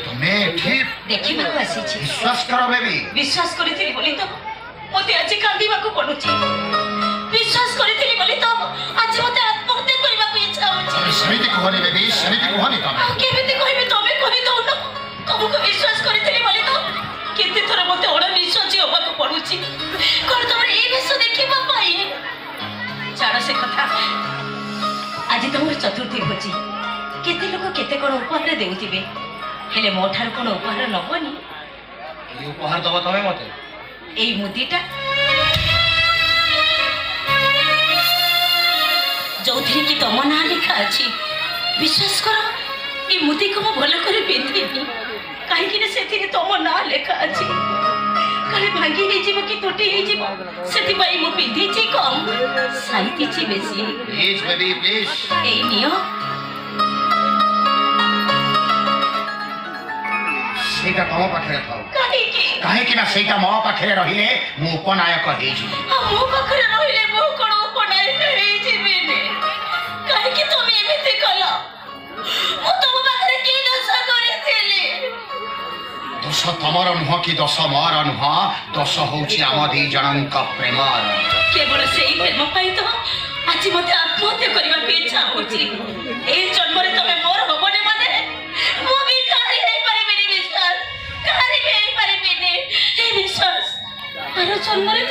তুমি ঠিক ଦେଖିବାକୁ ଆସିଛି। ବିଶ୍ୱାସ କର ବେବି। ବିଶ୍ୱାସ କରିଥିଲି ବୋଲି ତ ମୋତେ ଆଜି କାନ୍ଦିବାକୁ ପଡୁଛି। ବିଶ୍ୱାସ କରିଥିଲି ବୋଲି ତ ଆଜି ମୋତେ ଆତ୍ମହତ୍ୟା କରିବାକୁ ଇଚ୍ଛା ହଉଛି। ସେମିତି କୁହନି ବେବି, ସେମିତି କୁହନି ତମେ। ଆଉ କେମିତି କହିବି, ତମେ କହିଦଉନ। ତମକୁ ବିଶ୍ୱାସ କରିଥିଲି ବୋଲି ତ କେତେ ଥର ମୋତେ ଅଣନିଶ୍ୱାସୀ ହବାକୁ ପଡୁଛି। କଣ ତମର ଏଇ ବେଶ ଦେଖିବା ପାଇଁ? ଛାଡ଼ ସେ କଥା। ଆଜି ତମର ଚତୁର୍ଥୀ ଭୋଜି। କେତେ ଲୋକ କେତେ କଣ ଉପହାର ଦେଉଥିବେ, ହେଲେ ମୋ ଠାରୁ କଣ ଉପହାର ନବନି? କି ଉପହାର ଦବ ତମେ ମତେ? ଏଇ ମୁଦିଟା, ଯୋଉଥିରେ କି ତମ ନାଁ ଲେଖା ଅଛି। ବିଶ୍ୱାସ କର, ଏଇ ମୁଦିକୁ ମୁଁ ଭଲ କରି ପିନ୍ଧିନି, କାହିଁକି ନା ସେଥିରେ ତମ ନାଁ ଲେଖା ଅଛି। କାଳେ ଭାଙ୍ଗି ହେଇଯିବ କି ତୁଟି ହେଇଯିବ, ସେଥିପାଇଁ ମୁଁ ପିନ୍ଧିଛି କମ୍, ସାଇତିଛି ବେଶୀ। Please baby please. ଏଇ ନିଅ। ସେଇଟା ତମ ପାଖରେ ଥାଉ। କାହିଁକି? କାହିଁକି ନା ସେଇଟା ମୋ ପାଖରେ ରହିଲେ ମୁଁ ଉପନାୟକ ହେଇଯିବି। ମୋ ପାଖରେ ରହିଲେ ମୁଁ କଣ ଉପନାୟକ ହେଇଯିବିନି? କାହିଁକି ତମେ ଏମିତି କଲ? ମୁଁ ତମ ପାଖରେ କି ଦୋଷ କରିଥିଲି? ଦୋଷ ତମର ନୁହଁ କି ଦୋଷ ମୋର ନୁହଁ, ଦୋଷ ହଉଛି ଆମ ଦି ଜଣଙ୍କ ପ୍ରେମର। କେବଳ ସେଇ ପ୍ରେମ ପାଇଁ ତ ଆଜି ମତେ ଆତ୍ମହତ୍ୟା କରିବାକୁ ଇଚ୍ଛା ହଉଛି। ଏଇ ଜନ୍ମରେ ତମେ ମୋର ହବନି ମାନେ ମୁଁ ବି କାହାରି ହେଇପାରିବିନି। ବିଶ୍ୱାସ, କାହାରି ବି ହେଇପାରିବିନି। ଏ ବିଶ୍ୱାସ, ଆର ଜନ୍ମରେ